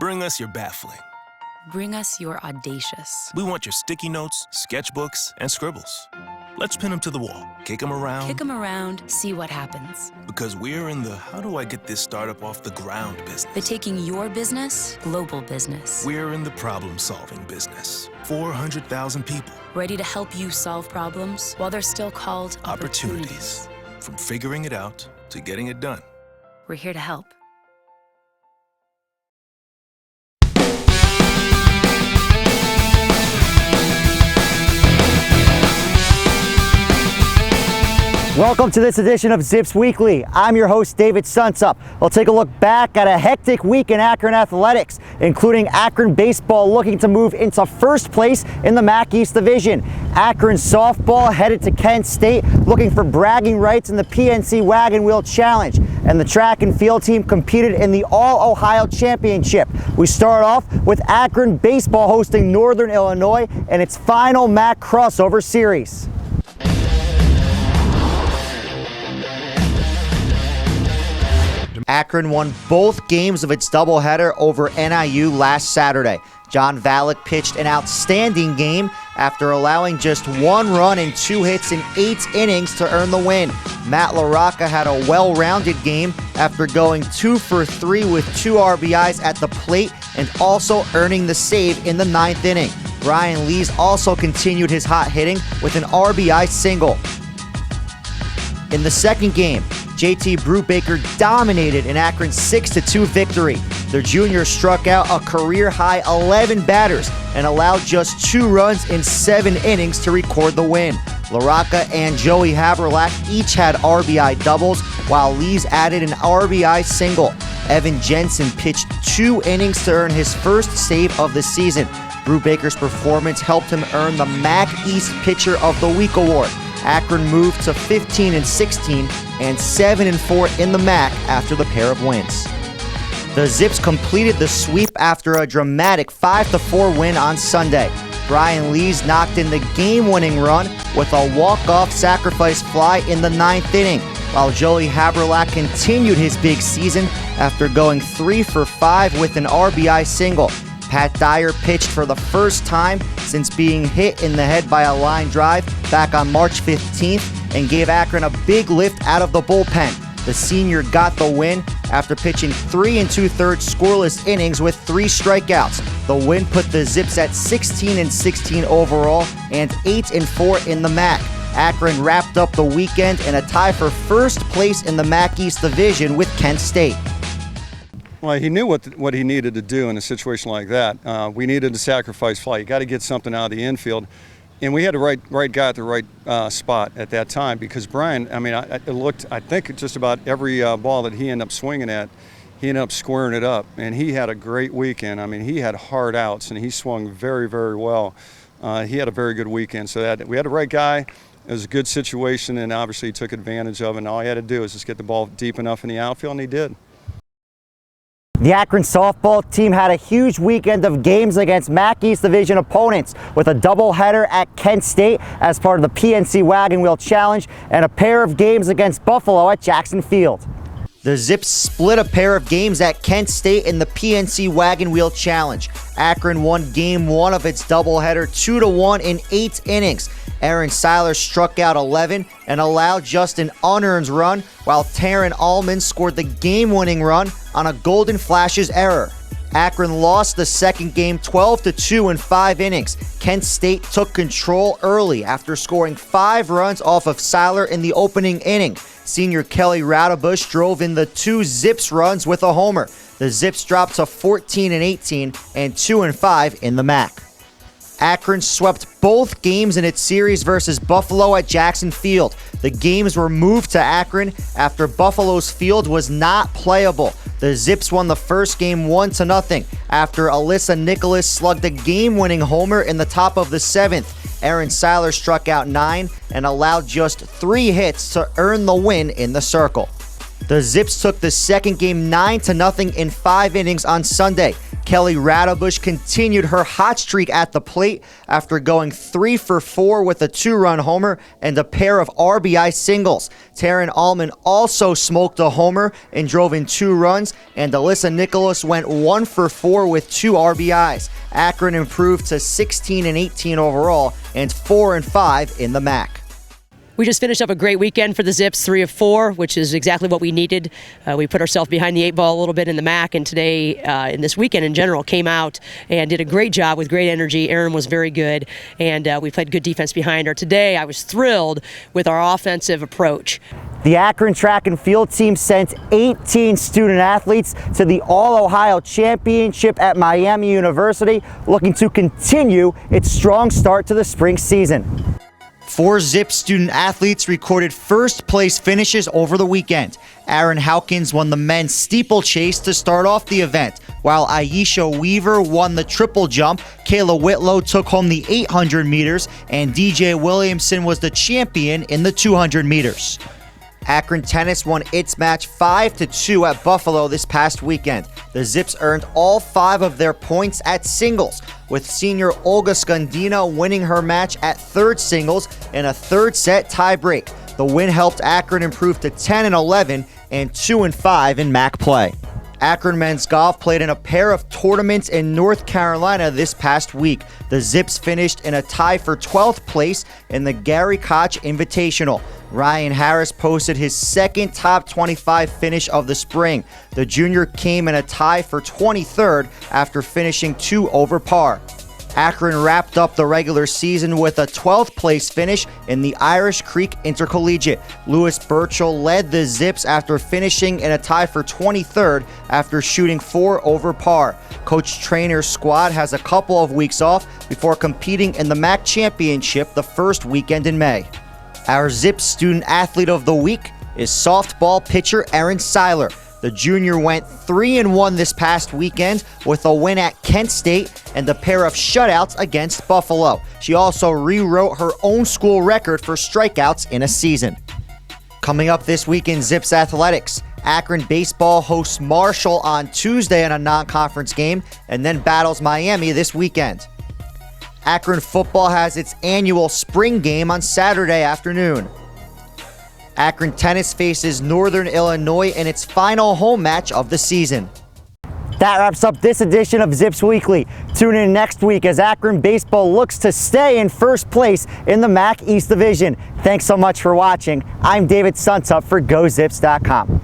Bring us your baffling. Bring us your audacious. We want your sticky notes, sketchbooks, and scribbles. Let's pin them to the wall, kick them around. Kick them around, see what happens. Because we're in the how do I get this startup off the ground business. The taking your business, global business. We're in the problem-solving business. 400,000 people. Ready to help you solve problems while they're still called opportunities. From figuring it out to getting it done. We're here to help. Welcome to this edition of Zips Weekly. I'm your host, David Sunsup. We'll take a look back at a hectic week in Akron athletics, including Akron baseball looking to move into first place in the MAC East Division. Akron softball headed to Kent State looking for bragging rights in the PNC Wagon Wheel Challenge. And the track and field team competed in the All-Ohio Championship. We start off with Akron baseball hosting Northern Illinois in its final MAC crossover series. Akron won both games of its doubleheader over NIU last Saturday. John Valek pitched an outstanding game after allowing just one run and 2 hits in 8 innings to earn the win. Matt LaRocca had a well-rounded game after going 2 for 3 with 2 RBIs at the plate and also earning the save in the 9th inning. Brian Lees also continued his hot hitting with an RBI single. In the second game, JT Brubaker dominated an Akron 6-2 victory. The junior struck out a career-high 11 batters and allowed just 2 runs in 7 innings to record the win. LaRocca and Joey Haberlack each had RBI doubles, while Lees added an RBI single. Evan Jensen pitched 2 innings to earn his first save of the season. Brubaker's performance helped him earn the MAC East Pitcher of the Week award. Akron moved to 15-16 and 7-4 in the MAC after the pair of wins. The Zips completed the sweep after a dramatic 5-4 win on Sunday. Brian Lees knocked in the game-winning run with a walk-off sacrifice fly in the 9th inning, while Joey Haberlack continued his big season after going 3 for 5 with an RBI single. Pat Dyer pitched for the first time since being hit in the head by a line drive back on March 15th and gave Akron a big lift out of the bullpen. The senior got the win after pitching 3 2/3 scoreless innings with 3 strikeouts. The win put the Zips at 16-16 overall and 8-4 in the MAC. Akron wrapped up the weekend in a tie for first place in the MAC East Division with Kent State. Well, he knew what he needed to do in a situation like that. We needed to sacrifice fly. You got to get something out of the infield. And we had the right guy at the right spot at that time because Brian, I think just about every ball that he ended up swinging at, he ended up squaring it up. And he had a great weekend. I mean, he had hard outs and he swung very, very well. He had a very good weekend. So we had the right guy. It was a good situation and obviously he took advantage of it. And all he had to do was just get the ball deep enough in the outfield and he did. The Akron softball team had a huge weekend of games against MAC East Division opponents with a doubleheader at Kent State as part of the PNC Wagon Wheel Challenge and a pair of games against Buffalo at Jackson Field. The Zips split a pair of games at Kent State in the PNC Wagon Wheel Challenge. Akron won Game 1 of its doubleheader 2-1 in 8 innings. Aaron Seiler struck out 11 and allowed just an unearned run, while Taryn Allman scored the game-winning run on a Golden Flashes error. Akron lost the second game 12-2 in 5 innings. Kent State took control early after scoring 5 runs off of Seiler in the opening inning. Senior Kelly Raudebush drove in the 2 Zips runs with a homer. The Zips dropped to 14-18 and 2-5 in the MAC. Akron swept both games in its series versus Buffalo at Jackson Field. The games were moved to Akron after Buffalo's field was not playable. The Zips won the first game 1-0 after Alyssa Nicholas slugged a game-winning homer in the top of the 7th. Aaron Seiler struck out 9 and allowed just 3 hits to earn the win in the circle. The Zips took the second game 9-0 in 5 innings on Sunday. Kelly Radabush continued her hot streak at the plate after going 3 for 4 with a 2-run homer and a pair of RBI singles. Taryn Allman also smoked a homer and drove in 2 runs, and Alyssa Nicholas went 1 for 4 with 2 RBIs. Akron improved to 16-18 overall and 4-5 in the MAC. We just finished up a great weekend for the Zips, 3 of 4, which is exactly what we needed. We put ourselves behind the 8 ball a little bit in the MAC, and today, in this weekend in general, came out and did a great job with great energy. Erin was very good, and we played good defense behind her. Today, I was thrilled with our offensive approach. The Akron track and field team sent 18 student athletes to the All-Ohio Championship at Miami University, looking to continue its strong start to the spring season. 4 Zip student athletes recorded first-place finishes over the weekend. Aaron Hawkins won the men's steeplechase to start off the event, while Aisha Weaver won the triple jump, Kayla Whitlow took home the 800 meters, and DJ Williamson was the champion in the 200 meters. Akron Tennis won its match 5-2 at Buffalo this past weekend. The Zips earned all 5 of their points at singles, with senior Olga Skandina winning her match at third singles in a third set tiebreak. The win helped Akron improve to 10-11 and 2-5 in MAC play. Akron men's golf played in a pair of tournaments in North Carolina this past week. The Zips finished in a tie for 12th place in the Gary Koch Invitational. Ryan Harris posted his second top 25 finish of the spring. The junior came in a tie for 23rd after finishing 2 over par. Akron wrapped up the regular season with a 12th place finish in the Irish Creek Intercollegiate. Lewis Burchell led the Zips after finishing in a tie for 23rd after shooting 4 over par. Coach Trainer's squad has a couple of weeks off before competing in the MAC Championship the first weekend in May. Our Zips Student Athlete of the Week is softball pitcher Erin Seiler. The junior went 3-1 this past weekend with a win at Kent State and a pair of shutouts against Buffalo. She also rewrote her own school record for strikeouts in a season. Coming up this week in Zips Athletics, Akron baseball hosts Marshall on Tuesday in a non-conference game and then battles Miami this weekend. Akron football has its annual spring game on Saturday afternoon. Akron tennis faces Northern Illinois in its final home match of the season. That wraps up this edition of Zips Weekly. Tune in next week as Akron baseball looks to stay in first place in the MAC East Division. Thanks so much for watching. I'm David Suntup for GoZips.com.